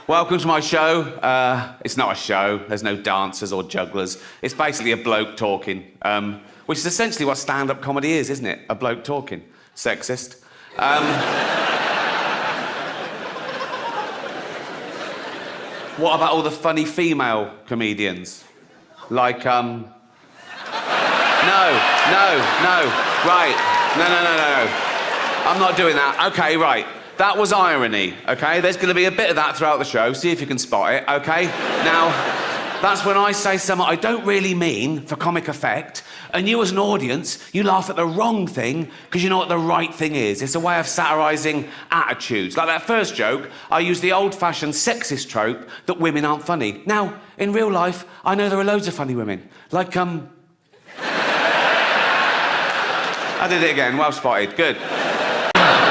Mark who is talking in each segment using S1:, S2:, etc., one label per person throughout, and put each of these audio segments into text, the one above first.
S1: Welcome to my show. It's not a show. There's no dancers or jugglers. It's basically a bloke talking, which is essentially what stand-up comedy is, isn't it? A bloke talking. Sexist. What about all the funny female comedians? Like, No. Right. No. I'm not doing that. Okay, right. That was irony, okay? There's going to be a bit of that throughout the show. See if you can spot it, okay? Now, that's when I say something I don't really mean for comic effect, and you as an audience, you laugh at the wrong thing because you know what the right thing is. It's a way of satirising attitudes. Like that first joke, I used the old-fashioned sexist trope that women aren't funny. Now, in real life, I know there are loads of funny women. Like, I did it again. Well spotted. Good.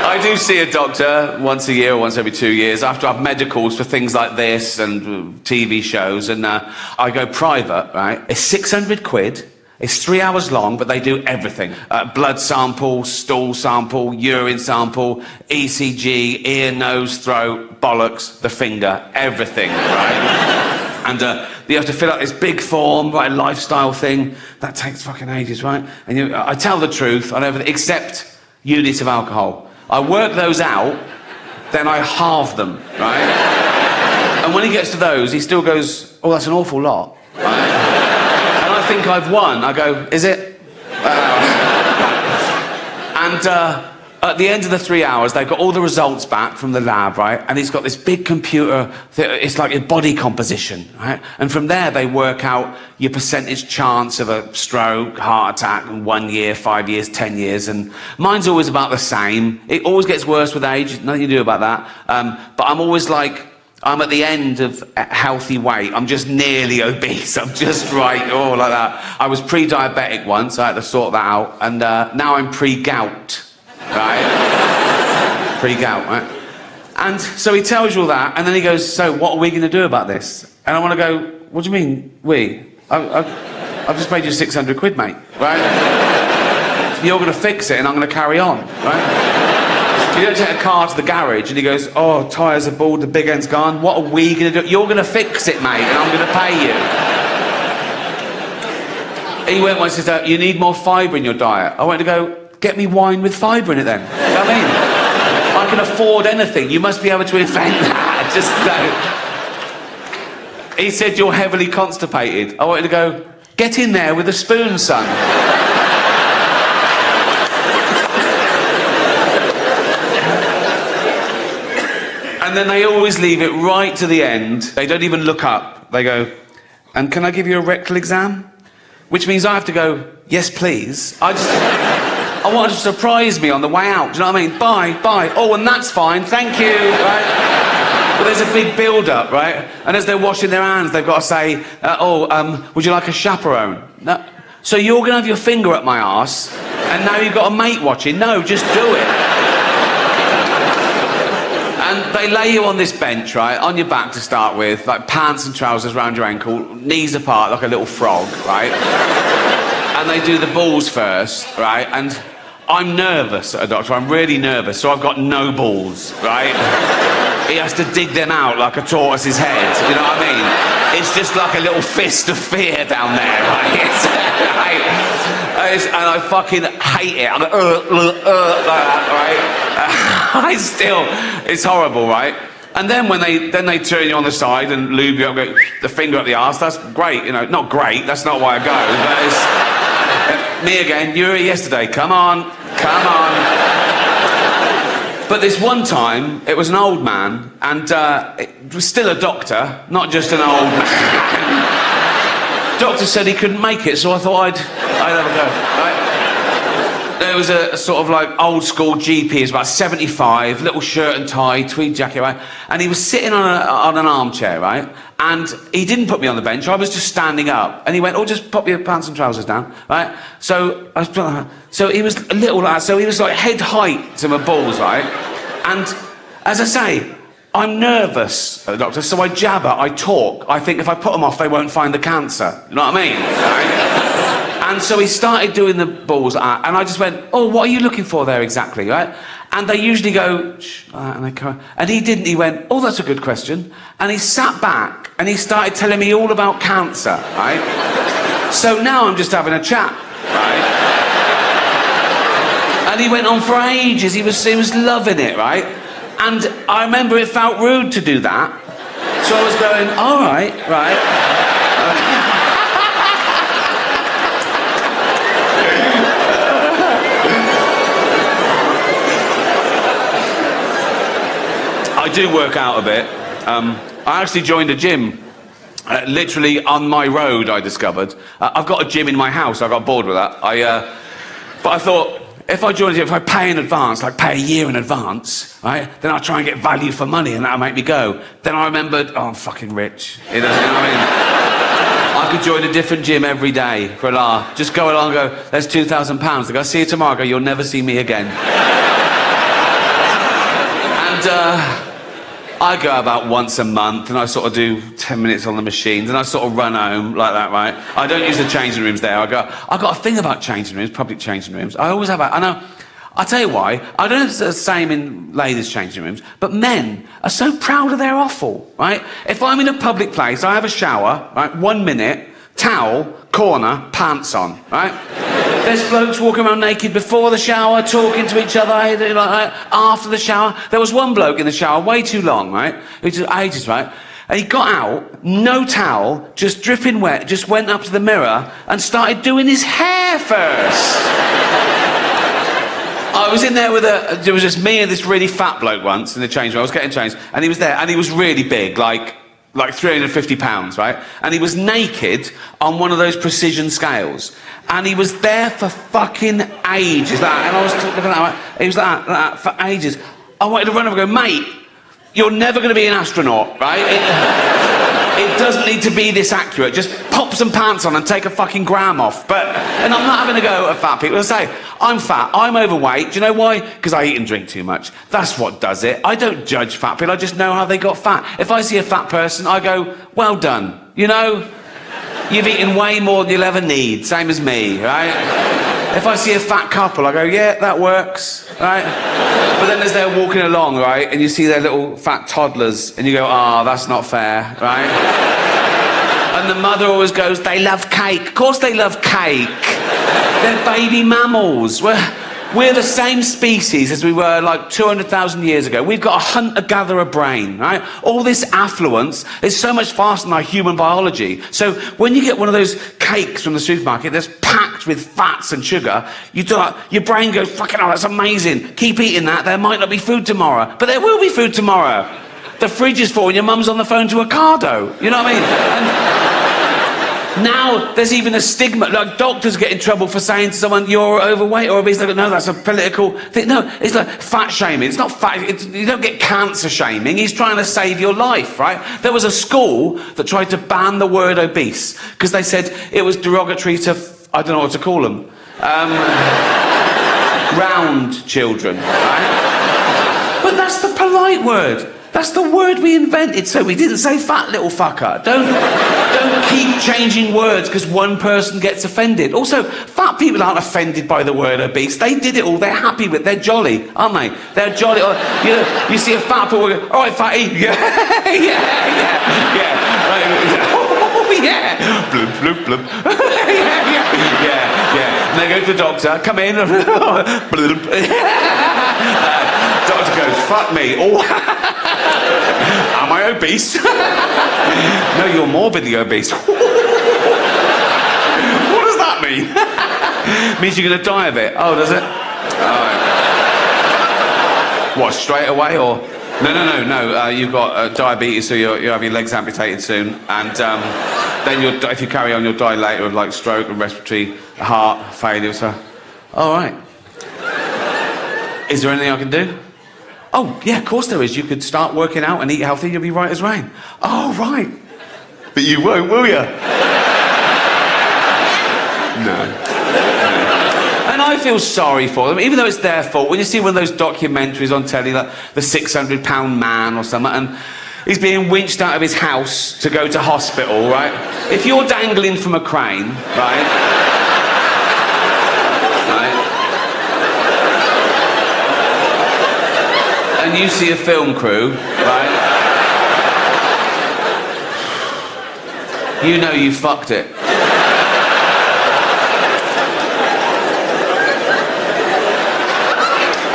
S1: I do see a doctor once a year or once every 2 years after I have medicals for things like this and TV shows, and I go private, right? It's 600 quid. It's 3 hours long, but they do everything. Blood sample, stool sample, urine sample, ECG, ear, nose, throat, bollocks, the finger, everything, right? And you have to fill out this big form, right, a lifestyle thing. That takes fucking ages, right? And I tell the truth on everything, except units of alcohol. I work those out, then I halve them, right? And when he gets to those, he still goes, oh, that's an awful lot. Right? And I think I've won. I go, is it? And at the end of the 3 hours, they've got all the results back from the lab, right? And he's got this big computer, it's like a body composition, right? And from there, they work out your percentage chance of a stroke, heart attack, in 1 year, 5 years, 10 years. And mine's always about the same. It always gets worse with age, nothing you do about that. But I'm always like, I'm at the end of healthy weight. I'm just nearly obese. I'm just right, like that. I was pre-diabetic once, I had to sort that out. And now I'm pre-gout. Right? Pre-gout, right? And so he tells you all that, and then he goes, so what are we going to do about this? And I want to go, what do you mean, we? I've just paid you 600 quid, mate, right? You're going to fix it, and I'm going to carry on, right? You don't take a car to the garage, and he goes, oh, tyres are bald, the big end's gone. What are we going to do? You're going to fix it, mate, and I'm going to pay you. He went once and said, you need more fibre in your diet. I went to go, get me wine with fibre in it then. You know what I mean? I can afford anything. You must be able to invent that. Just don't. He said, you're heavily constipated. I wanted to go, get in there with a spoon, son. And then they always leave it right to the end. They don't even look up. They go, and can I give you a rectal exam? Which means I have to go, yes, please. I want to surprise me on the way out. Do you know what I mean? Bye. Oh, and that's fine. Thank you. Right? But there's a big build-up, right? And as they're washing their hands, they've got to say, would you like a chaperone? No. So you're going to have your finger up my arse, and now you've got a mate watching? No, just do it. And they lay you on this bench, right, on your back to start with, like pants and trousers around your ankle, knees apart like a little frog, right? And they do the balls first, right? And I'm nervous, a doctor, I'm really nervous, so I've got no balls, right? He has to dig them out like a tortoise's head, you know what I mean? It's just like a little fist of fear down there, right? And I fucking hate it. I'm like that, right? It's horrible, right? And then when they turn you on the side and lube you up, go the finger up the arse, that's great, you know, not great, that's not why I go, but it's... me again, you were here yesterday, come on. But this one time, it was an old man, and it was still a doctor, not just an old man. Doctor said he couldn't make it, so I thought I'd have a go, right? There was a sort of like old school GP, he was about 75, little shirt and tie, tweed jacket, right? And he was sitting on an armchair, right? And he didn't put me on the bench, I was just standing up. And he went, oh, just pop your pants and trousers down, right? So he was a little lad, so he was like head height to my balls, right? And as I say, I'm nervous, doctor, so I jabber, I talk. I think if I put them off, they won't find the cancer. You know what I mean? Right? And so he started doing the balls, and I just went, oh, what are you looking for there exactly, right? And they usually go, shh, like that, and they come. And he didn't. He went, oh, that's a good question. And he sat back and he started telling me all about cancer, right? So now I'm just having a chat, right? And he went on for ages. He was loving it, right? And I remember it felt rude to do that. So I was going, all right, right. I do work out a bit. I actually joined a gym. Literally on my road, I discovered. I've got a gym in my house. I got bored with that. But I thought, if I join a gym, if I pay in advance, like pay a year in advance, right, then I'll try and get value for money and that'll make me go. Then I remembered, oh, I'm fucking rich. You know what I mean? I could join a different gym every day for a laugh. Just go along and go, there's £2,000. They go, see you tomorrow. I go, you'll never see me again. And I go about once a month and I sort of do 10 minutes on the machines and I sort of run home like that, right? I don't use the changing rooms there. I've got a thing about changing rooms, public changing rooms. I always have I know, I'll tell you why. I don't know if it's the same in ladies' changing rooms, but men are so proud of their offal, right? If I'm in a public place, I have a shower, right? 1 minute, towel, corner, pants on, right? There's blokes walking around naked before the shower, talking to each other, like that, after the shower. There was one bloke in the shower, way too long, right? It took ages, right? And he got out, no towel, just dripping wet, just went up to the mirror and started doing his hair first. I was in there there was just me and this really fat bloke once in the change room. I was getting changed, and he was there, and he was really big, like 350 pounds, right? And he was naked on one of those precision scales. And he was there for fucking ages. And I was looking at that, he was like that for ages. I wanted to run over and go, mate, you're never going to be an astronaut, right? It doesn't need to be this accurate. Just pop some pants on and take a fucking gram off. And I'm not having a go at fat people. I say, I'm fat, I'm overweight. Do you know why? Because I eat and drink too much. That's what does it. I don't judge fat people, I just know how they got fat. If I see a fat person, I go, well done. You know, you've eaten way more than you'll ever need, same as me, right? If I see a fat couple, I go, yeah, that works, right? But then as they're walking along, right, and you see their little fat toddlers, and you go, oh, that's not fair, right? And the mother always goes, they love cake. Of course they love cake. They're baby mammals. We're the same species as we were like 200,000 years ago. We've got a hunter-gatherer brain, right? All this affluence is so much faster than our human biology. So when you get one of those cakes from the supermarket that's packed with fats and sugar, your brain goes, fucking hell, that's amazing. Keep eating that. There might not be food tomorrow. But there will be food tomorrow. The fridge is full and your mum's on the phone to Ocado. You know what I mean? Now there's even a stigma, like doctors get in trouble for saying to someone you're overweight or obese. They go, no, that's a political thing. No, it's like fat shaming. It's not fat. You don't get cancer shaming. He's trying to save your life, right? There was a school that tried to ban the word obese because they said it was derogatory to, I don't know what to call them, round children, right? But that's the polite word. That's the word we invented, so we didn't say fat little fucker. Don't keep changing words because one person gets offended. Also, fat people aren't offended by the word obese. They did it all. They're happy with it. They're jolly, aren't they? They're jolly. You see a fat person go, all right, fatty. Yeah. Oh, yeah. Bloop, bloop, bloop. Yeah. And they go to the doctor. Come in. Doctor goes, fuck me. Oh. Am I obese? No, you're morbidly obese. What does that mean? Means you're going to die of it. Oh, does it? Oh. What, straight away or? No. You've got diabetes, so you're having your legs amputated soon. And then if you carry on, you'll die later of like stroke and respiratory heart failure. So, all right. Is there anything I can do? Oh, yeah, of course there is. You could start working out and eat healthy, you'll be right as rain. Oh, right. But you won't, will you? No. And I feel sorry for them, even though it's their fault. When you see one of those documentaries on telly, like the 600-pound man or something, and he's being winched out of his house to go to hospital, right? If you're dangling from a crane, right? when you see a film crew, right, you know you fucked it.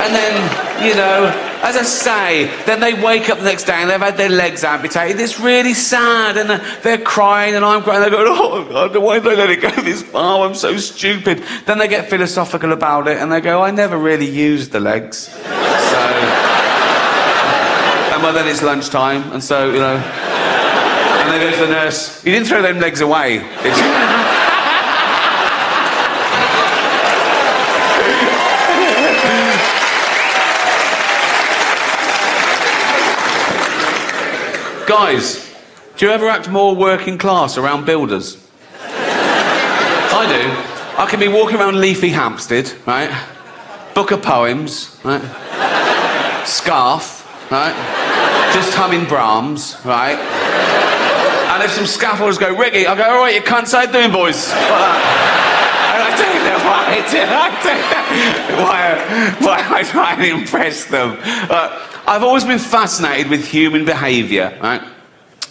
S1: And then, you know, as I say, then they wake up the next day and they've had their legs amputated. It's really sad, and they're crying and I'm crying. They're going, oh God, why did I let it go this far? I'm so stupid. Then they get philosophical about it and they go, I never really used the legs. So, and well, then it's lunchtime, and so, you know, and they go to the nurse, you didn't throw them legs away, did you? Guys, do you ever act more working class around builders? I do. I can be walking around Leafy Hampstead, right? Book of poems, right? Scarf, right? Just humming Brahms, right? And if some scaffolders go, Ricky, I go, all right, you cunts, how you doing, boys? Like that. And I don't know why I try and impress them. I've always been fascinated with human behaviour, right?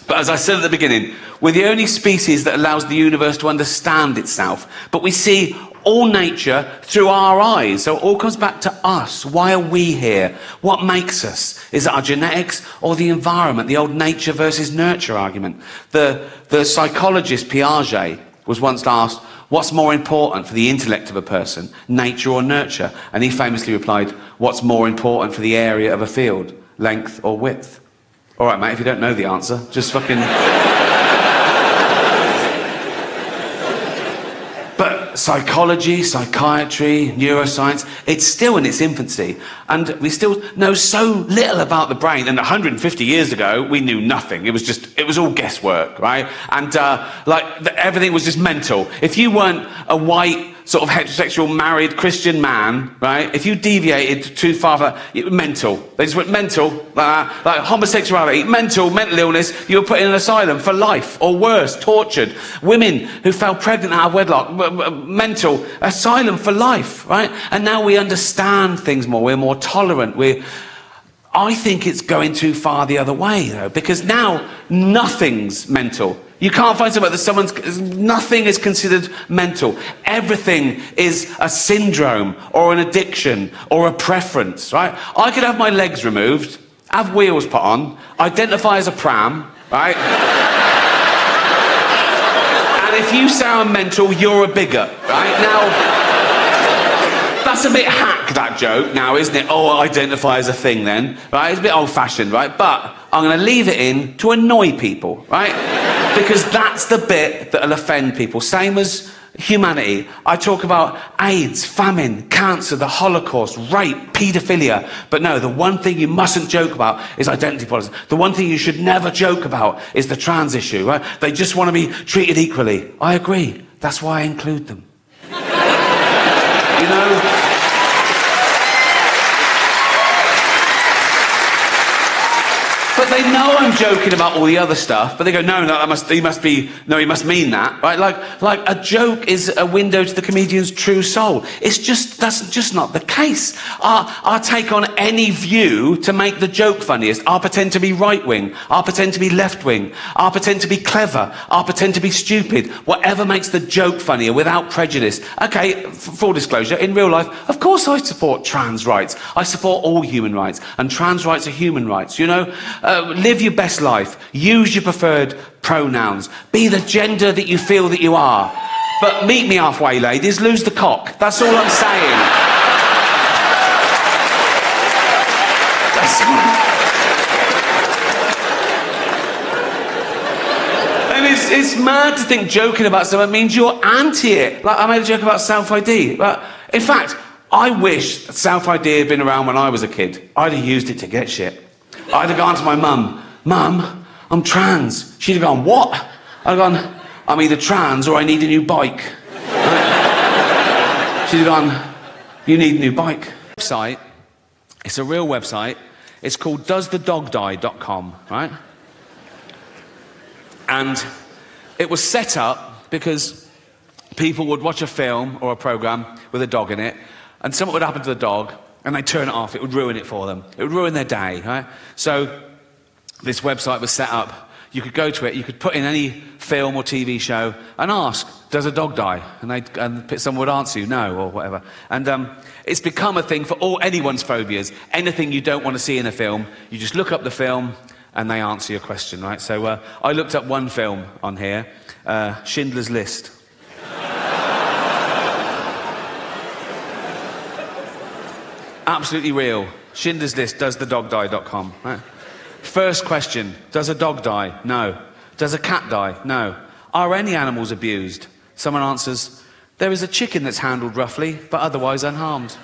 S1: But as I said at the beginning, we're the only species that allows the universe to understand itself. But we see all nature through our eyes. So it all comes back to us. Why are we here? What makes us? Is it our genetics or the environment? The old nature versus nurture argument. The psychologist Piaget was once asked, what's more important for the intellect of a person, nature or nurture? And he famously replied, what's more important for the area of a field, length or width? All right, mate, if you don't know the answer, just fucking... But psychology, psychiatry, neuroscience, it's still in its infancy. And we still know so little about the brain. And 150 years ago, we knew nothing. It was all guesswork, right? And, everything was just mental. If you weren't a white, sort of heterosexual, married Christian man, right? If you deviated too far, mental. They just went mental, like homosexuality, mental illness, you were put in an asylum for life, or worse, tortured. Women who fell pregnant out of wedlock, mental, asylum for life, right? And now we understand things more, we're more tolerant, I think it's going too far the other way, though, because now nothing's mental. You can't find somewhere that nothing is considered mental. Everything is a syndrome or an addiction or a preference, right? I could have my legs removed, have wheels put on, identify as a pram, right? And if you say I'm mental, you're a bigot, right? Now, that's a bit hack, that joke now, isn't it? Oh, I identify as a thing then, right? It's a bit old-fashioned, right? But I'm going to leave it in to annoy people, right? Because that's the bit that'll offend people. Same as humanity. I talk about AIDS, famine, cancer, the Holocaust, rape, paedophilia. But no, the one thing you mustn't joke about is identity politics. The one thing you should never joke about is the trans issue, right? They just want to be treated equally. I agree. That's why I include them. You know? But they know I'm joking about all the other stuff, but they go, no, he must mean that, right? Like a joke is a window to the comedian's true soul. That's just not the case. I'll take on any view to make the joke funniest. I'll pretend to be right-wing. I'll pretend to be left-wing. I'll pretend to be clever. I'll pretend to be stupid. Whatever makes the joke funnier without prejudice. Okay, full disclosure, in real life, of course I support trans rights. I support all human rights, and trans rights are human rights, you know? Live your best life. Use your preferred pronouns. Be the gender that you feel that you are. But meet me halfway, ladies. Lose the cock. That's all I'm saying. And it's mad to think joking about something means you're anti it. Like, I made a joke about self-ID. But in fact, I wish self-ID had been around when I was a kid. I'd have used it to get shit. I'd have gone to my mum, Mum, I'm trans. She'd have gone, what? I'd have gone, I'm either trans or I need a new bike. Right? She'd have gone, you need a new bike. Website, it's a real website. It's called doesthedogdie.com, right? And it was set up because people would watch a film or a programme with a dog in it, and something would happen to the dog, and they turn it off. It would ruin it for them. It would ruin their day, right? So this website was set up. You could go to it, you could put in any film or TV show and ask, does a dog die? And someone would answer you, no, or whatever. And it's become a thing for anyone's phobias. Anything you don't want to see in a film, you just look up the film and they answer your question, right? So I looked up one film on here, Schindler's List. Absolutely real. Schindler's List, doesthedogdie.com, right? First question, does a dog die? No. Does a cat die? No. Are any animals abused? Someone answers, there is a chicken that's handled roughly, but otherwise unharmed.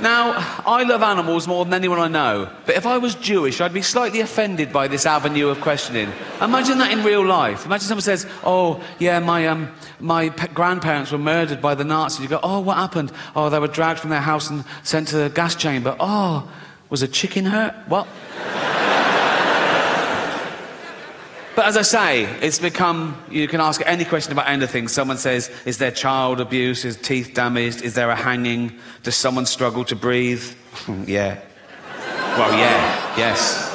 S1: Now, I love animals more than anyone I know, but if I was Jewish, I'd be slightly offended by this avenue of questioning. Imagine that in real life. Imagine someone says, oh, yeah, my grandparents were murdered by the Nazis. You go, oh, what happened? Oh, they were dragged from their house and sent to the gas chamber. Oh, was a chicken hurt? What? But as I say, it's become, you can ask any question about anything. Someone says, is there child abuse? Is teeth damaged? Is there a hanging? Does someone struggle to breathe? Yeah. Well, yeah, yes.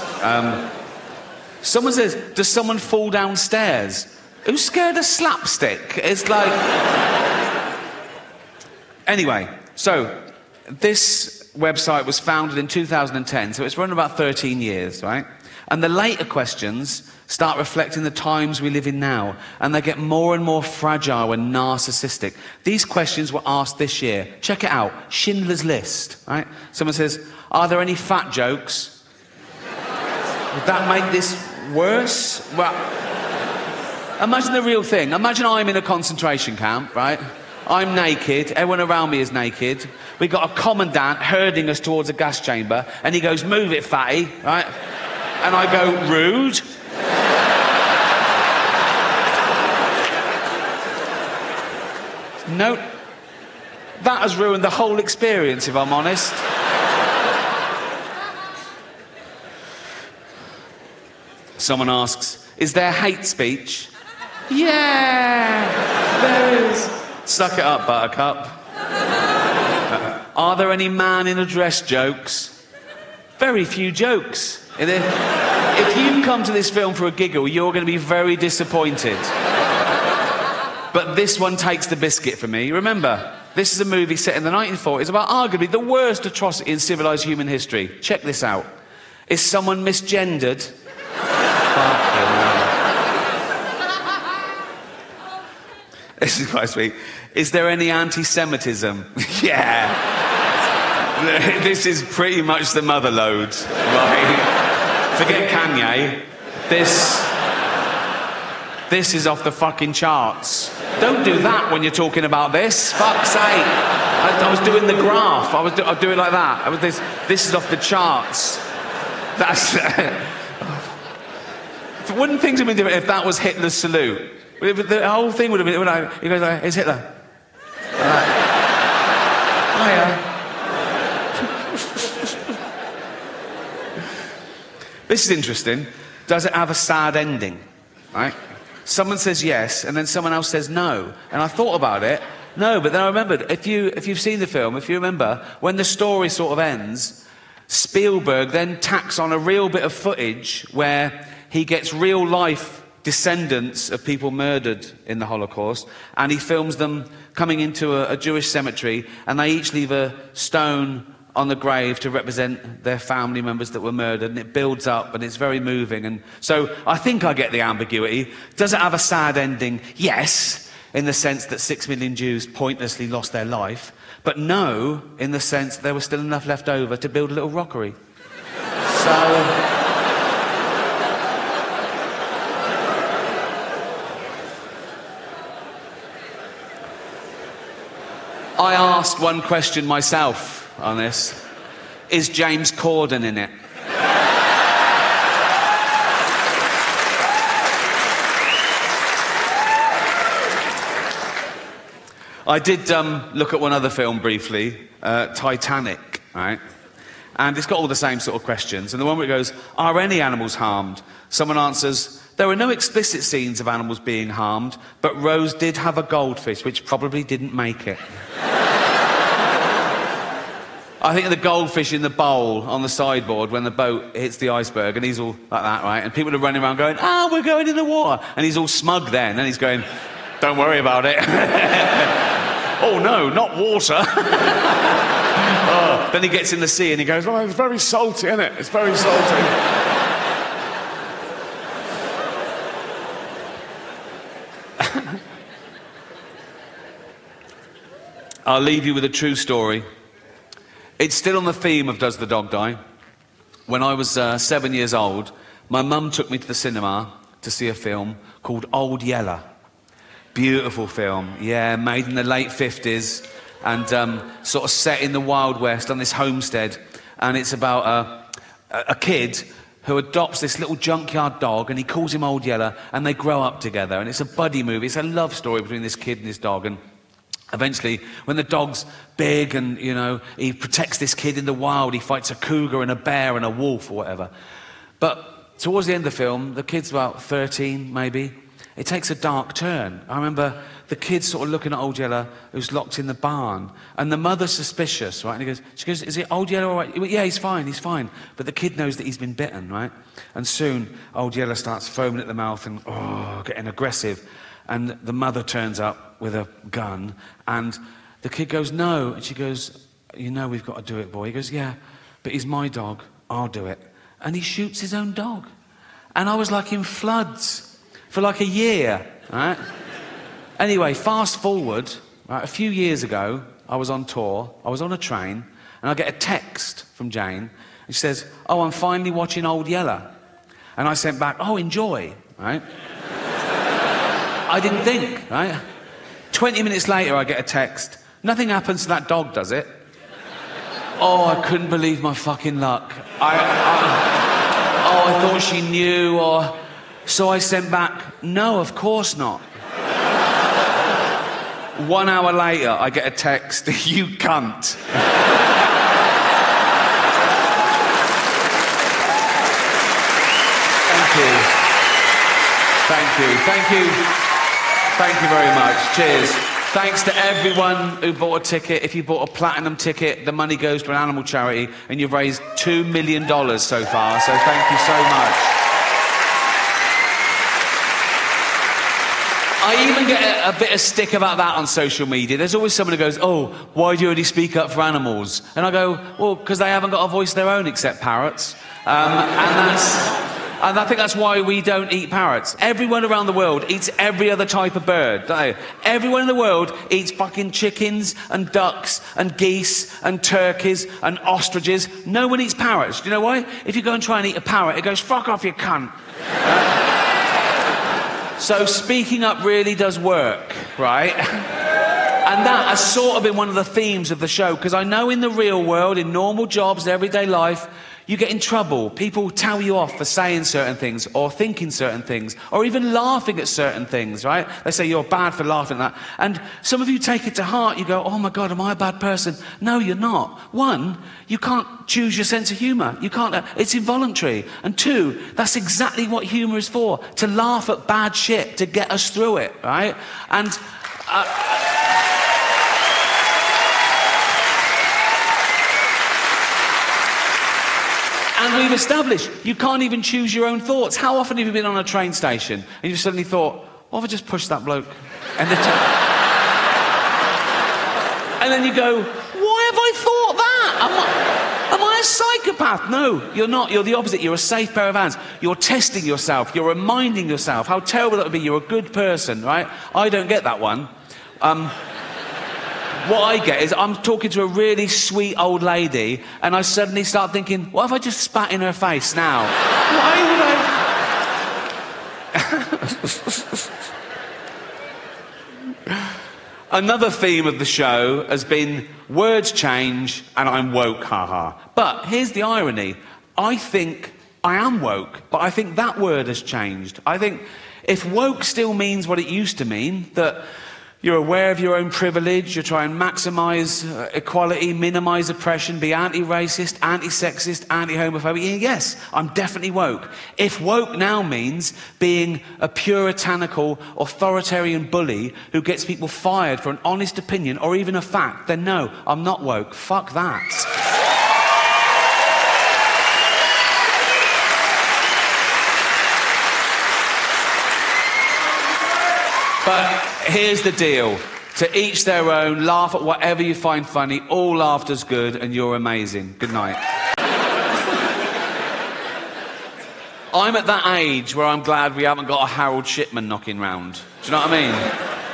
S1: Someone says, does someone fall downstairs? Who's scared of slapstick? It's like... Anyway, so this website was founded in 2010, so it's run about 13 years, right? And the later questions start reflecting the times we live in now, and they get more and more fragile and narcissistic. These questions were asked this year. Check it out, Schindler's List, right? Someone says, are there any fat jokes? Would that make this worse? Well, imagine the real thing. Imagine I'm in a concentration camp, right? I'm naked, everyone around me is naked. We've got a commandant herding us towards a gas chamber, and he goes, move it, fatty, right? And I go, rude. No, that has ruined the whole experience, if I'm honest. Someone asks, is there hate speech? Yeah, there is. Suck it up, buttercup. Are there any man in a dress jokes? Very few jokes. If you come to this film for a giggle, you're going to be very disappointed. But this one takes the biscuit for me. Remember, this is a movie set in the 1940s about arguably the worst atrocity in civilized human history. Check this out. Is someone misgendered? This is quite sweet. Is there any anti-Semitism? Yeah. This is pretty much the mother load, right? Forget Kanye. This is off the fucking charts. Don't do that when you're talking about this. Fuck's sake. I was doing the graph. I'd do it like that. This is off the charts. That's... Wouldn't things have been different if that was Hitler's salute? The whole thing would have been... He goes like, it's Hitler. Like, oh yeah. This is interesting. Does it have a sad ending? Right? Someone says yes, and then someone else says no. And I thought about it. No, but then I remembered, if you've seen the film, if you remember, when the story sort of ends, Spielberg then tacks on a real bit of footage where he gets real life descendants of people murdered in the Holocaust, and he films them coming into a Jewish cemetery, and they each leave a stone on the grave to represent their family members that were murdered, and it builds up, and it's very moving. And so I think I get the ambiguity. Does it have a sad ending? Yes, in the sense that 6 million Jews pointlessly lost their life, but no, in the sense there was still enough left over to build a little rockery. So... I asked one question myself on this. Is James Corden in it? I did look at one other film briefly, Titanic, right? And it's got all the same sort of questions. And the one where it goes, are any animals harmed? Someone answers, there were no explicit scenes of animals being harmed, but Rose did have a goldfish, which probably didn't make it. I think of the goldfish in the bowl on the sideboard when the boat hits the iceberg, and he's all like that, right? And people are running around going, we're going in the water. And he's all smug then, and he's going, don't worry about it. Oh, no, not water. Then he gets in the sea and he goes, it's very salty, isn't it? It's very salty. I'll leave you with a true story. It's still on the theme of Does the Dog Die? When I was 7 years old, my mum took me to the cinema to see a film called Old Yeller. Beautiful film, yeah, made in the late 50s and sort of set in the Wild West on this homestead. And it's about a kid who adopts this little junkyard dog, and he calls him Old Yeller, and they grow up together. And it's a buddy movie. It's a love story between this kid and his dog. And eventually, when the dog's big and, you know, he protects this kid in the wild, he fights a cougar and a bear and a wolf or whatever. But towards the end of the film, the kid's about 13, maybe. It takes a dark turn. I remember the kid sort of looking at Old Yeller, who's locked in the barn, and the mother's suspicious, right? And she goes, is it Old Yeller all right? Yeah, he's fine. But the kid knows that he's been bitten, right? And soon, Old Yeller starts foaming at the mouth and, getting aggressive. And the mother turns up with a gun, and the kid goes, no. And she goes, you know we've got to do it, boy. He goes, yeah, but he's my dog. I'll do it. And he shoots his own dog. And I was like in floods for like a year, right? Anyway, fast forward, right, a few years ago, I was on tour, I was on a train, and I get a text from Jane, and she says, I'm finally watching Old Yeller. And I sent back, enjoy, right? I didn't think, right? 20 minutes later, I get a text. Nothing happens to that dog, does it? I couldn't believe my fucking luck. I thought she knew, So I sent back, no, of course not. 1 hour later, I get a text, you cunt. Thank you very much. Cheers. Thanks to everyone who bought a ticket. If you bought a platinum ticket, the money goes to an animal charity, and you've raised $2 million so far, so thank you so much. I even get a bit of stick about that on social media. There's always someone who goes, why do you only speak up for animals? And I go, well, because they haven't got a voice of their own except parrots. And I think that's why we don't eat parrots. Everyone around the world eats every other type of bird, don't they? Everyone in the world eats fucking chickens and ducks and geese and turkeys and ostriches. No one eats parrots. Do you know why? If you go and try and eat a parrot, it goes, fuck off, you cunt. So speaking up really does work, right? And that has sort of been one of the themes of the show, because I know in the real world, in normal jobs, everyday life, you get in trouble. People tell you off for saying certain things or thinking certain things or even laughing at certain things, right? They say you're bad for laughing at that. And some of you take it to heart. You go, oh my God, am I a bad person? No, you're not. One, you can't choose your sense of humour. You can't, it's involuntary. And two, that's exactly what humour is for, to laugh at bad shit, to get us through it, right? And we've established you can't even choose your own thoughts. How often have you been on a train station and you've suddenly thought, what if I just push that bloke? And then you go, why have I thought that? Am I a psychopath? No, you're not. You're the opposite. You're a safe pair of hands. You're testing yourself. You're reminding yourself how terrible that would be. You're a good person, right? I don't get that one. What I get is I'm talking to a really sweet old lady and I suddenly start thinking, what if I just spat in her face now? Why would I? Another theme of the show has been words change and I'm woke, haha. But here's the irony. I think I am woke, but I think that word has changed. I think if woke still means what it used to mean, that you're aware of your own privilege, you try and maximise equality, minimise oppression, be anti-racist, anti-sexist, anti-homophobic. Yes, I'm definitely woke. If woke now means being a puritanical, authoritarian bully who gets people fired for an honest opinion or even a fact, then no, I'm not woke. Fuck that. But here's the deal. To each their own, laugh at whatever you find funny. All laughter's good, and you're amazing. Good night. I'm at that age where I'm glad we haven't got a Harold Shipman knocking round. Do you know what I mean?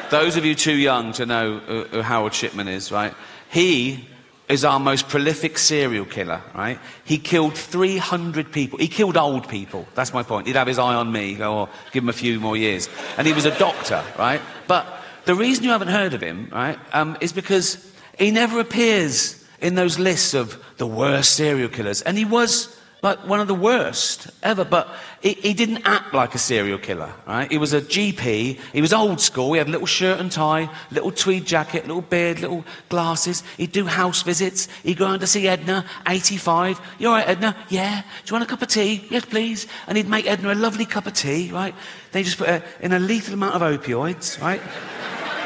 S1: Those of you too young to know who Harold Shipman is, right? He is our most prolific serial killer, right? He killed 300 people. He killed old people. That's my point. He'd have his eye on me, go, oh, give him a few more years. And he was a doctor, right? But the reason you haven't heard of him, right, is because he never appears in those lists of the worst serial killers. And he was like one of the worst ever, but he didn't act like a serial killer, right? He was a GP, he was old school, he had a little shirt and tie, little tweed jacket, little beard, little glasses, he'd do house visits, he'd go around to see Edna, 85, you all right, Edna? Yeah. Do you want a cup of tea? Yes, please. And he'd make Edna a lovely cup of tea, right? They just put her in a lethal amount of opioids, right?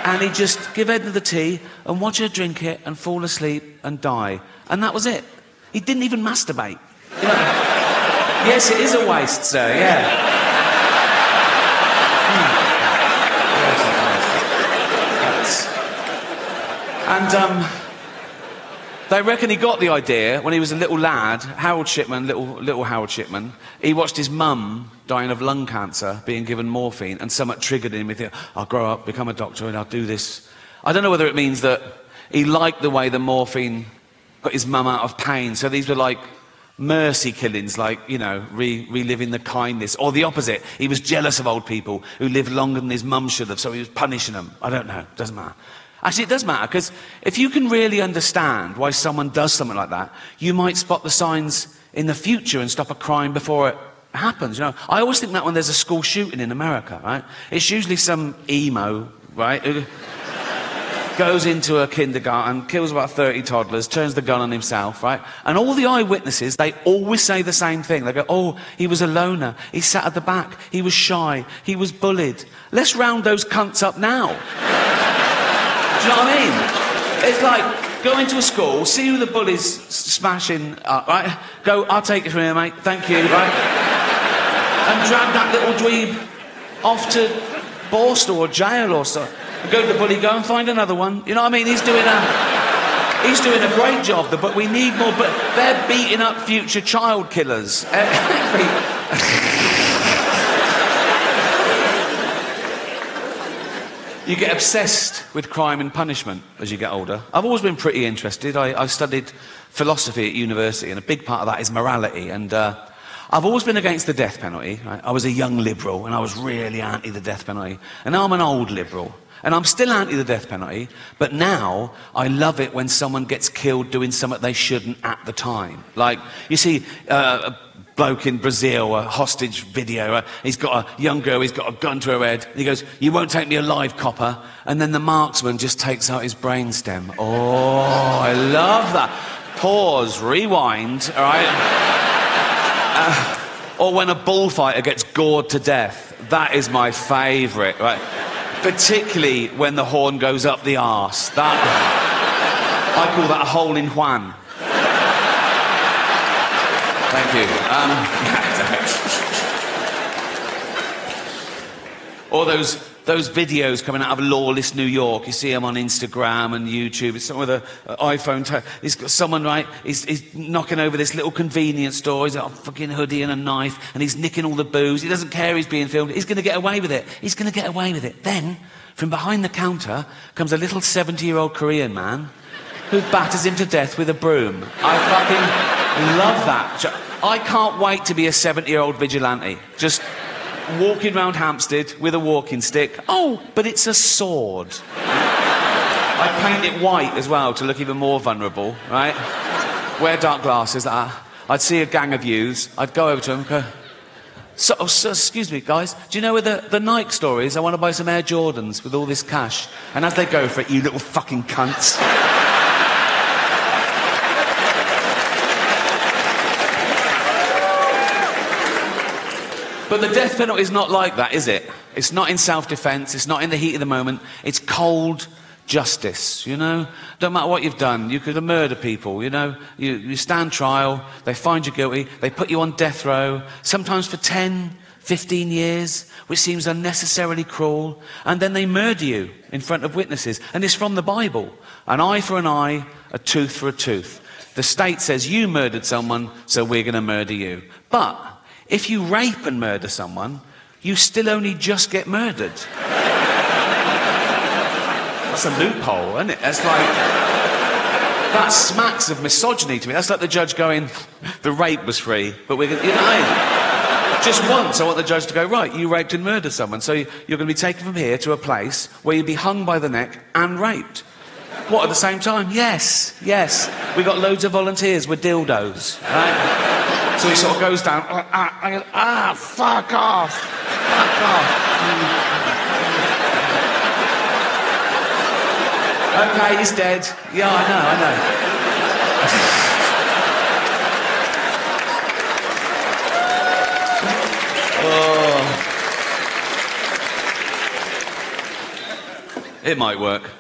S1: And he'd just give Edna the tea and watch her drink it and fall asleep and die. And that was it. He didn't even masturbate. You know, yes, it is a waste, sir, yeah. And they reckon he got the idea when he was a little lad, Harold Shipman, little Harold Shipman. He watched his mum dying of lung cancer, being given morphine, and somewhat triggered him. He thought, I'll grow up, become a doctor, and I'll do this. I don't know whether it means that he liked the way the morphine got his mum out of pain. So these were like mercy killings, like, you know, reliving the kindness. Or the opposite, he was jealous of old people who lived longer than his mum should have, so he was punishing them. I don't know, doesn't matter. Actually, it does matter, because if you can really understand why someone does something like that, you might spot the signs in the future and stop a crime before it happens. You know, I always think that when there's a school shooting in America, right, it's usually some emo, right, who goes into a kindergarten, kills about 30 toddlers, turns the gun on himself, right? And all the eyewitnesses, they always say the same thing. They go, oh, he was a loner, he sat at the back, he was shy, he was bullied. Let's round those cunts up now. Do you know what I mean? It's like, go into a school, see who the bully's smashing up, right? Go, I'll take it from here, mate, thank you, right? And drag that little dweeb off to Borstal or jail or so. Go to the bully, go and find another one. You know what I mean? He's doing a great job, but we need more. But they're beating up future child killers. You get obsessed with crime and punishment as you get older. I've always been pretty interested. I studied philosophy at university, and a big part of that is morality. And I've always been against the death penalty. Right? I was a young liberal, and I was really anti the death penalty. And now I'm an old liberal. And I'm still anti the death penalty, but now I love it when someone gets killed doing something they shouldn't at the time. Like, you see a bloke in Brazil, a hostage video, he's got a young girl, he's got a gun to her head, and he goes, you won't take me alive, copper. And then the marksman just takes out his brainstem. Oh, I love that. Pause, rewind, all right? Or when a bullfighter gets gored to death. That is my favourite, right? Particularly when the horn goes up the arse. That, I call that a hole in Juan. Thank you. Or those videos coming out of lawless New York. You see them on Instagram and YouTube. It's someone with an iPhone. He's got someone, right, he's knocking over this little convenience store. He's got a fucking hoodie and a knife, and he's nicking all the booze. He doesn't care he's being filmed. He's going to get away with it. He's going to get away with it. Then, from behind the counter, comes a little 70-year-old Korean man who batters him to death with a broom. I fucking love that. I can't wait to be a 70-year-old vigilante. Just walking round Hampstead with a walking stick. Oh, but it's a sword. I paint it white as well to look even more vulnerable, right? Wear dark glasses. I'd see a gang of youths. I'd go over to them and go, so, excuse me, guys, do you know where the Nike store is? I want to buy some Air Jordans with all this cash. And as they go for it, you little fucking cunts. But the death penalty is not like that, is it? It's not in self-defense, it's not in the heat of the moment, it's cold justice, you know? Don't matter what you've done, you could have murdered people, you know? You stand trial, they find you guilty, they put you on death row, sometimes for 10, 15 years, which seems unnecessarily cruel, and then they murder you in front of witnesses. And it's from the Bible. An eye for an eye, a tooth for a tooth. The state says you murdered someone, so we're going to murder you. But if you rape and murder someone, you still only just get murdered. That's a loophole, isn't it? That's like... that smacks of misogyny to me. That's like the judge going, the rape was free, but we're going to... You know what I mean? Just once, I want the judge to go, right, you raped and murdered someone, so you're going to be taken from here to a place where you'll be hung by the neck and raped. What, at the same time? Yes, yes. We got loads of volunteers with dildos, right? So he sort of goes down, fuck off, fuck off. Okay, he's dead. Yeah, I know. Oh. It might work.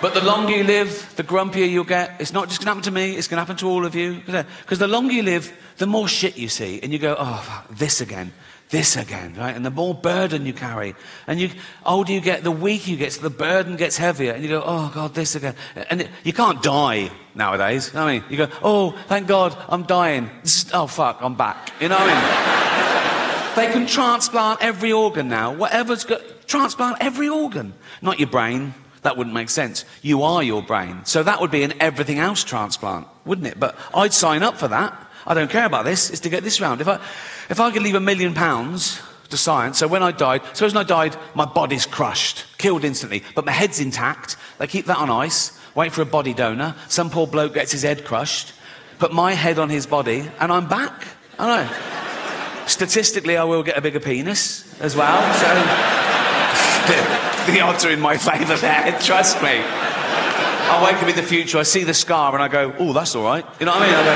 S1: But the longer you live, the grumpier you'll get. It's not just going to happen to me, it's going to happen to all of you. Because the longer you live, the more shit you see. And you go, oh, fuck, this again, right? And the more burden you carry. And the older you get, the weaker you get, so the burden gets heavier. And you go, oh, God, this again. And you can't die nowadays. You know what I mean? You go, oh, thank God, I'm dying. Oh, fuck, I'm back. You know what I mean? They can transplant every organ now. Whatever's got... transplant every organ. Not your brain. That wouldn't make sense. You are your brain. So that would be an everything else transplant, wouldn't it? But I'd sign up for that. I don't care about this. It's to get this round. If I could leave £1 million to science, so when I died, suppose when I died, my body's crushed, killed instantly, but my head's intact. They keep that on ice, wait for a body donor. Some poor bloke gets his head crushed, put my head on his body, and I'm back. I know. Statistically, I will get a bigger penis as well, so... The odds are in my favour there, trust me. I wake up in the future, I see the scar and I go, oh, that's all right. You know what I mean? I go,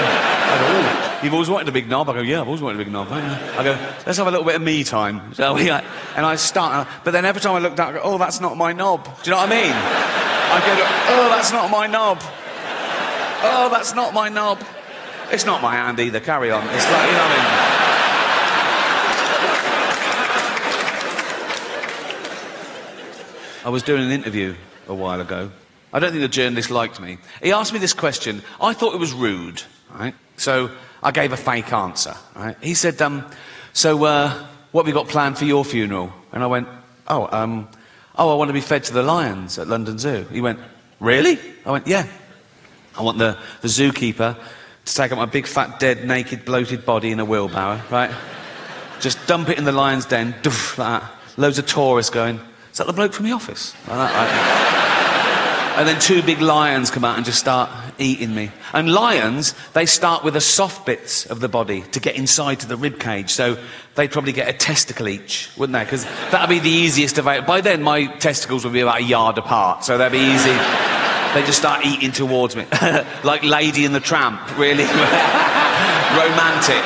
S1: oh, you've always wanted a big knob? I go, yeah, I've always wanted a big knob. I go, let's have a little bit of me time. So we, and I start, but then every time I look down, I go, oh, that's not my knob. Do you know what I mean? I go, oh, that's not my knob. Oh, that's not my knob. It's not my hand either, carry on. It's like, you know what I mean? I was doing an interview a while ago. I don't think the journalist liked me. He asked me this question. I thought it was rude, right? So I gave a fake answer, right? He said, so what have you got planned for your funeral? And I went, I want to be fed to the lions at London Zoo. He went, really? I went, yeah. I want the zookeeper to take up my big, fat, dead, naked, bloated body in a wheelbarrow, right? Just dump it in the lion's den, doof, like that. Loads of tourists going, is that the bloke from the office? Like that, right? And then 2 big lions come out and just start eating me. And lions, they start with the soft bits of the body to get inside to the rib cage. So they'd probably get a testicle each, wouldn't they? Because that'd be the easiest of it. By then, my testicles would be about a yard apart, so that'd be easy. They just start eating towards me. Like Lady and the Tramp, really. Romantic.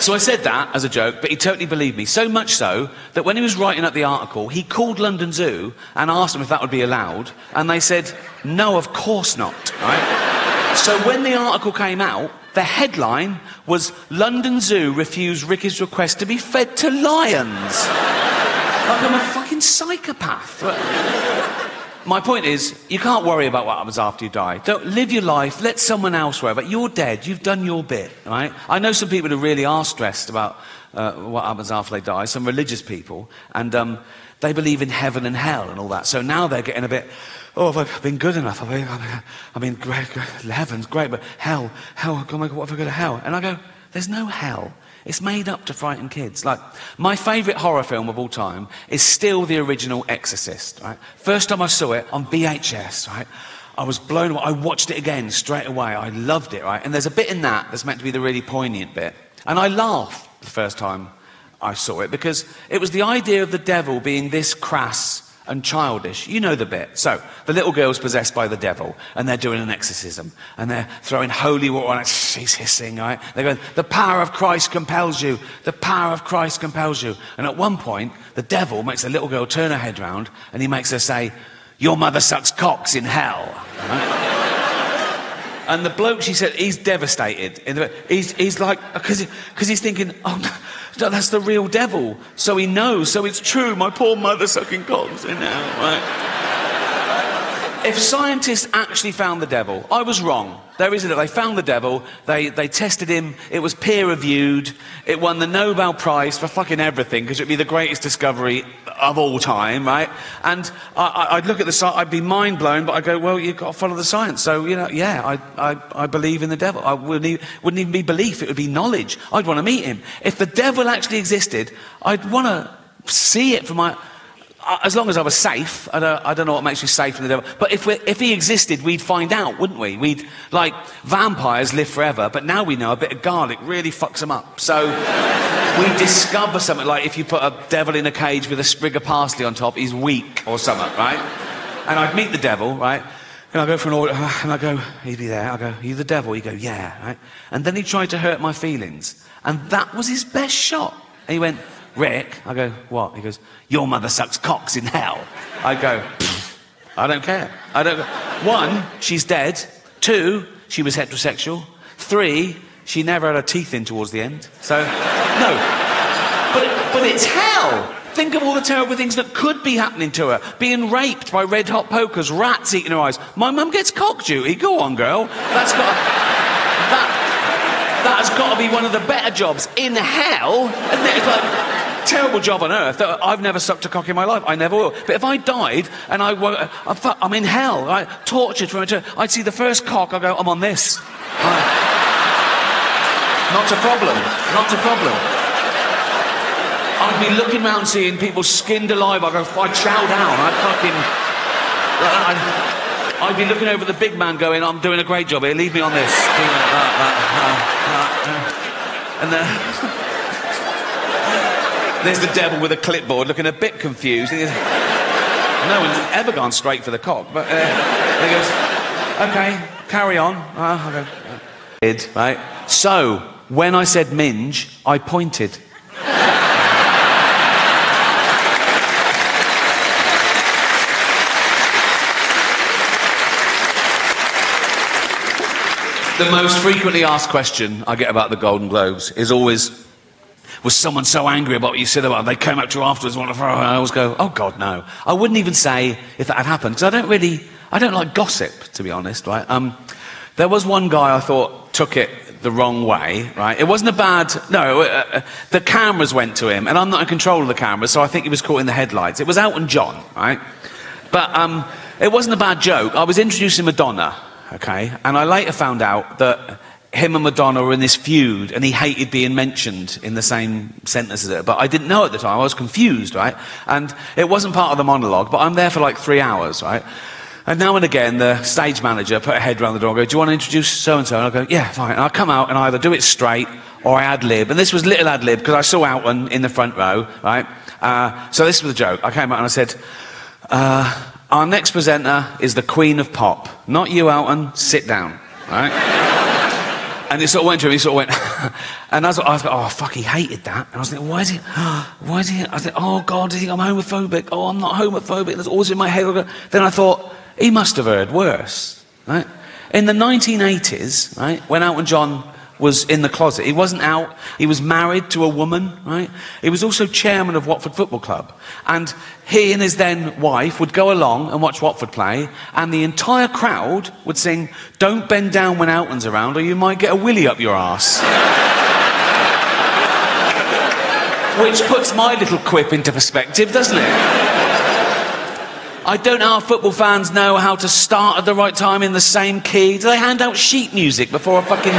S1: So I said that as a joke, but he totally believed me. So much so that when he was writing up the article, he called London Zoo and asked them if that would be allowed. And they said, no, of course not, right? So when the article came out, the headline was, London Zoo refused Ricky's request to be fed to lions. Like I'm a fucking psychopath. My point is, you can't worry about what happens after you die. Don't live your life, let someone else worry about it. You're dead, you've done your bit, right? I know some people who really are stressed about what happens after they die, some religious people, and they believe in heaven and hell and all that. So now they're getting a bit, oh, have I been good enough? I mean, great, heaven's great, but hell, God, what if I go to hell? And I go, there's no hell. It's made up to frighten kids. Like, my favourite horror film of all time is still the original Exorcist, right? First time I saw it on VHS, right? I was blown away. I watched it again straight away. I loved it, right? And there's a bit in that that's meant to be the really poignant bit. And I laughed the first time I saw it because it was the idea of the devil being this crass and childish. You know the bit. So, the little girl's possessed by the devil, and they're doing an exorcism, and they're throwing holy water on it. She's hissing, right? They're going, the power of Christ compels you. The power of Christ compels you. And at one point, the devil makes the little girl turn her head round, and he makes her say, your mother sucks cocks in hell. Right? And the bloke, she said, he's devastated. He's like, because he's thinking, oh, no, that's the real devil. So he knows, so it's true, my poor mother sucking cocks, you know, right? If scientists actually found the devil, I was wrong. There isn't it. They found the devil, they tested him, it was peer-reviewed, it won the Nobel Prize for fucking everything, because it'd be the greatest discovery of all time, right? And I'd look at the science, I'd be mind-blown, but I'd go, well, you've got to follow the science. So, you know, yeah, I believe in the devil. I wouldn't even be belief, it would be knowledge. I'd want to meet him. If the devil actually existed, I'd want to see it from my... As long as I was safe, I don't know what makes you safe from the devil. But if he existed, we'd find out, wouldn't we? We'd, like, vampires live forever, but now we know a bit of garlic really fucks them up. So we discover something, like if you put a devil in a cage with a sprig of parsley on top, he's weak or something, right? And I'd meet the devil, right? And I'd go for an order, and I'd go, he'd be there. I'd go, are you the devil? He'd go, yeah, right? And then he tried to hurt my feelings. And that was his best shot. And he went, Rick, I go, what? He goes, your mother sucks cocks in hell. I go, I don't care. One, she's dead. Two, she was heterosexual. Three, she never had her teeth in towards the end. So, no. But it's hell. Think of all the terrible things that could be happening to her. Being raped by red-hot pokers, rats eating her eyes. My mum gets cock duty. Go on, girl. That has got to be one of the better jobs in hell. Isn't it? It's like... terrible job on earth. I've never sucked a cock in my life. I never will. But if I died and I'm in hell, right, tortured for eternity, I'd see the first cock, I go, I'm on this. Not a problem. Not a problem. I'd be looking round seeing people skinned alive. I'd chow down. I'd be looking over the big man going, I'm doing a great job here, leave me on this. And there's the devil with a clipboard looking a bit confused. No one's ever gone straight for the cock. But he goes, OK, carry on. I go, right? So, when I said minge, I pointed. The most frequently asked question I get about the Golden Globes is always, was someone so angry about what you said about them, they came up to you afterwards and I always go, oh God, no. I wouldn't even say if that had happened, because I don't like gossip, to be honest, right? There was one guy I thought took it the wrong way, right? It wasn't a bad... the cameras went to him, and I'm not in control of the cameras, so I think he was caught in the headlights. It was Elton John, right? But it wasn't a bad joke. I was introducing Madonna, okay? And I later found out that him and Madonna were in this feud, and he hated being mentioned in the same sentence as her. But I didn't know at the time. I was confused, right? And it wasn't part of the monologue, but I'm there for like 3 hours, right? And now and again, the stage manager put her head around the door and go, do you want to introduce so-and-so? And I go, yeah, fine. And I come out and I either do it straight or I ad-lib. And this was little ad-lib because I saw Elton in the front row, right? So this was the joke. I came out and I said, our next presenter is the Queen of Pop. Not you, Elton. Sit down, right? And it sort of went to him, he sort of went, and I was like, oh, fuck, he hated that. And I was thinking, why is he, I was like, oh, God, do you think I'm homophobic? Oh, I'm not homophobic. That's always in my head. Then I thought, he must have heard worse, right? In the 1980s, right, when Elton John was in the closet, he wasn't out, he was married to a woman, right? He was also chairman of Watford Football Club. And he and his then wife would go along and watch Watford play, and the entire crowd would sing, don't bend down when Elton's around or you might get a willy up your arse. Which puts my little quip into perspective, doesn't it? I don't know how football fans know how to start at the right time in the same key. Do they hand out sheet music before a fucking...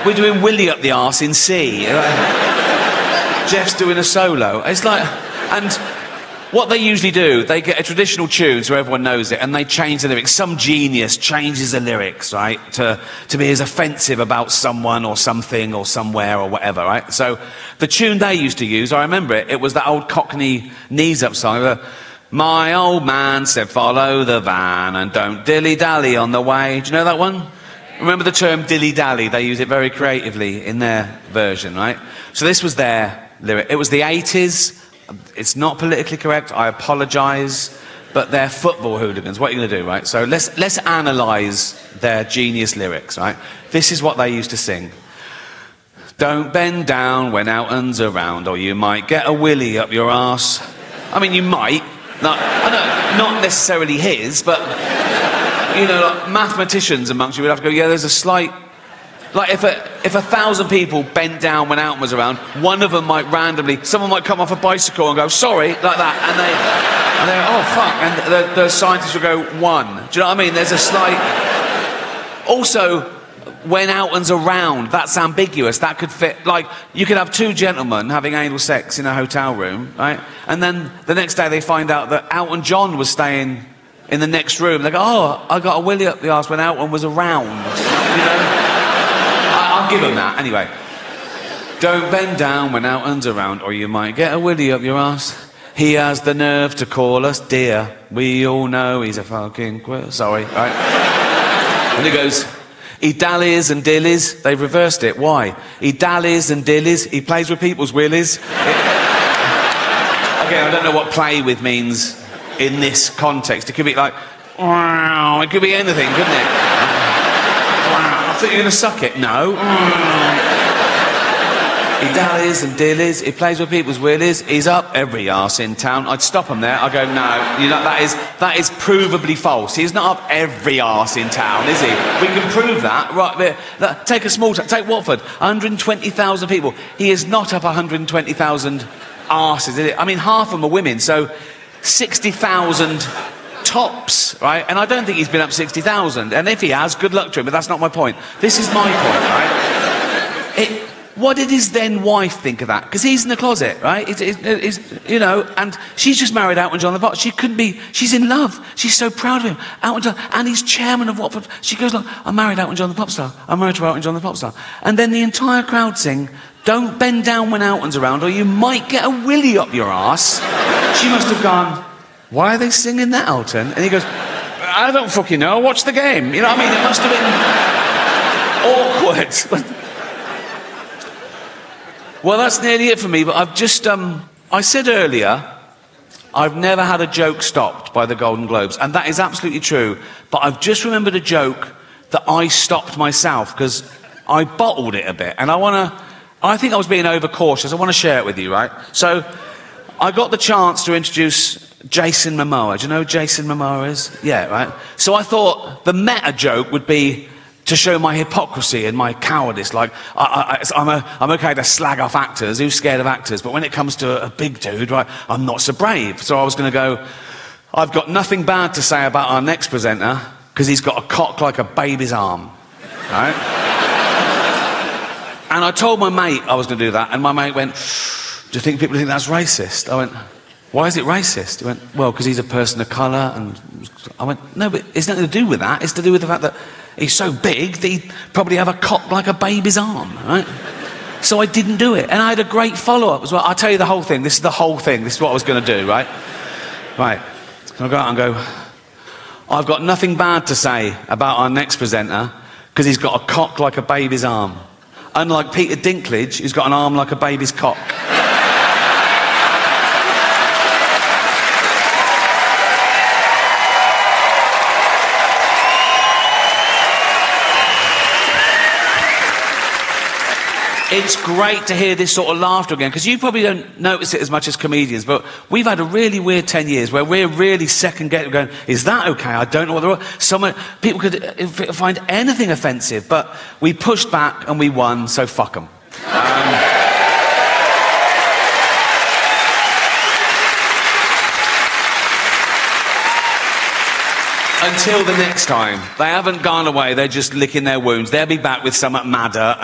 S1: We're doing Willy up the arse in C. Jeff's doing a solo. It's like... And what they usually do, they get a traditional tune so everyone knows it, and they change the lyrics. Some genius changes the lyrics, right, to be as offensive about someone or something or somewhere or whatever, right? So the tune they used to use, I remember it, it was that old Cockney knees up song. My old man said follow the van and don't dilly-dally on the way. Do you know that one? Remember the term dilly-dally? They use it very creatively in their version, right? So this was their lyric. It was the 80s. It's not politically correct. I apologise. but they're football hooligans. What are you going to do, right? So let's analyse their genius lyrics, right? This is what they used to sing. Don't bend down when Elton's around, or you might get a willy up your arse. I mean, you might. Not necessarily his, but, you know, like mathematicians amongst you would have to go, yeah, there's a slight... Like, if 1,000 people bent down when Elton was around, one of them might randomly... Someone might come off a bicycle and go, sorry, like that, and they're, oh, fuck, and the scientists will go, 1. Do you know what I mean? There's a slight... Also... When Elton's around, that's ambiguous. That could fit, like, you could have 2 gentlemen having anal sex in a hotel room, right? And then the next day they find out that Elton John was staying in the next room. They go, oh, I got a willy up the arse when Elton was around. You know? I'll give them that. Anyway. Don't bend down when Elton's around, or you might get a willy up your arse. He has the nerve to call us dear. We all know he's a fucking quill. Sorry, right? And he goes... He dallies and dillies. They've reversed it. Why? He dallies and dillies. He plays with people's willies. Again, I don't know what play with means in this context. It could be like, wow. It could be anything, couldn't it? Wow. I thought you were going to suck it. No. He dallies and dillies. He plays with people's willies. He's up every arse in town. I'd stop him there. I'd go, no, you know, that is provably false. He's not up every arse in town, is he? We can prove that. Right there. Take a small town. Take Watford. 120,000 people. He is not up 120,000 arses, is it? I mean, half of them are women, so 60,000 tops, right? And I don't think he's been up 60,000. And if he has, good luck to him, but that's not my point. This is my point, right? What did his then wife think of that? Because he's in the closet, right? You know, and she's just married Elton John the Pop. She couldn't be... She's in love. She's so proud of him. Elton John, and he's chairman of Watford. She goes like, I'm married Elton John the Pop Star. I'm married to Elton John the Pop Star. And then the entire crowd sing, don't bend down when Elton's around, or you might get a willy up your arse. She must have gone, why are they singing that, Elton? And he goes, I don't fucking know. Watch the game. You know what I mean? It must have been awkward. Well, that's nearly it for me, but I've just, I said earlier, I've never had a joke stopped by the Golden Globes, and that is absolutely true, but I've just remembered a joke that I stopped myself, because I bottled it a bit, and I think I was being overcautious. I want to share it with you, right? So, I got the chance to introduce Jason Momoa. Do you know who Jason Momoa is? Yeah, right? So I thought the meta joke would be to show my hypocrisy and my cowardice. Like, I'm okay to slag off actors, who's scared of actors, but when it comes to a big dude, right, I'm not so brave. So I was going to go, I've got nothing bad to say about our next presenter, because he's got a cock like a baby's arm, right? And I told my mate I was going to do that, and my mate went, do you think people think that's racist? I went, why is it racist? He went, well, because he's a person of colour, and I went, no, but it's nothing to do with that. It's to do with the fact that he's so big that he'd probably have a cock like a baby's arm, right? So I didn't do it. And I had a great follow-up as well. I'll tell you the whole thing. This is the whole thing. This is what I was going to do, right? Right. I'll go out and go, I've got nothing bad to say about our next presenter, because he's got a cock like a baby's arm. Unlike Peter Dinklage, who's got an arm like a baby's cock. It's great to hear this sort of laughter again, because you probably don't notice it as much as comedians, but we've had a really weird 10 years where we're really second-guessing, going, is that okay? I don't know what people could find anything offensive, but we pushed back and we won, so fuck them. Until the next time. They haven't gone away, they're just licking their wounds. They'll be back with something madder.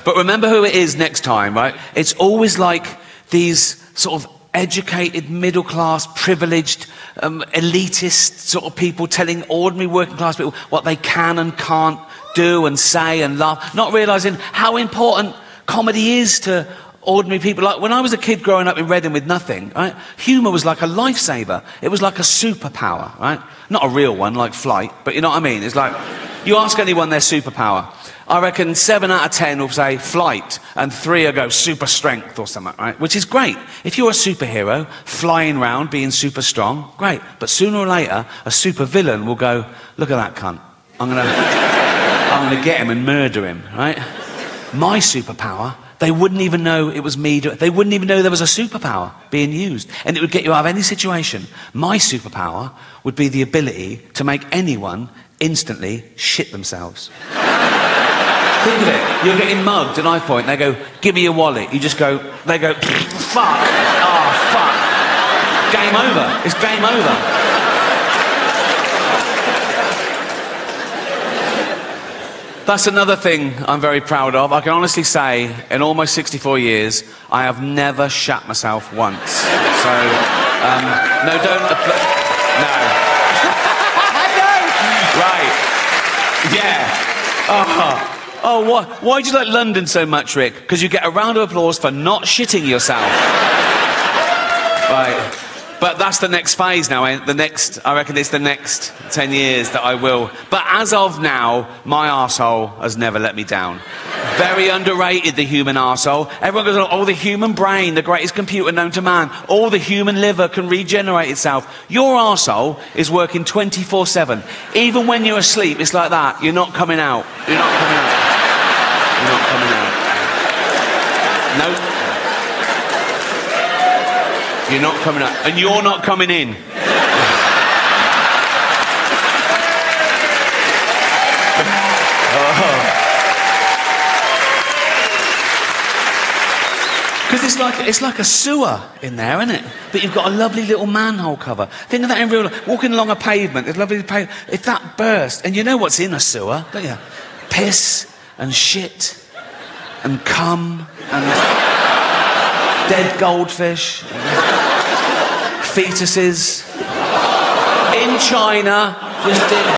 S1: But remember who it is next time, right? It's always like these sort of educated, middle-class, privileged, elitist sort of people telling ordinary working-class people what they can and can't do and say and laugh, not realising how important comedy is to ordinary people. Like when I was a kid growing up in Reading with nothing, right? Humour was like a lifesaver. It was like a superpower, right? Not a real one like flight, but you know what I mean? It's like, you ask anyone their superpower, I reckon 7 out of 10 will say flight, and 3 will go super strength or something, right? Which is great. If you're a superhero, flying around, being super strong, great. But sooner or later, a super villain will go, look at that cunt. I'm gonna get him and murder him, right? My superpower, they wouldn't even know it was me. They wouldn't even know there was a superpower being used. And it would get you out of any situation. My superpower would be the ability to make anyone instantly shit themselves. Think of it. You're getting mugged, and I point, they go, give me your wallet. You just go, they go, fuck. Oh, fuck. Game over. It's game over. That's another thing I'm very proud of. I can honestly say, in almost 64 years, I have never shat myself once. So, no, don't... No. No! Right. Yeah. Oh, why do you like London so much, Rick? Because you get a round of applause for not shitting yourself. Right. But that's the next phase now, eh? I reckon it's the next 10 years that I will. But as of now, my arsehole has never let me down. Very underrated, the human arsehole. Everyone goes, oh, the human brain, the greatest computer known to man. Oh, the human liver can regenerate itself. Your arsehole is working 24/7. Even when you're asleep, it's like that. You're not coming out. You're not coming out. You're not coming out. Nope. You're not coming out. And you're not coming in. Because it's like a sewer in there, isn't it? But you've got a lovely little manhole cover. Think of that in real life. Walking along a pavement, there's lovely pavement. If that burst, and you know what's in a sewer, don't you? Piss and shit and cum and dead goldfish, fetuses in China. Just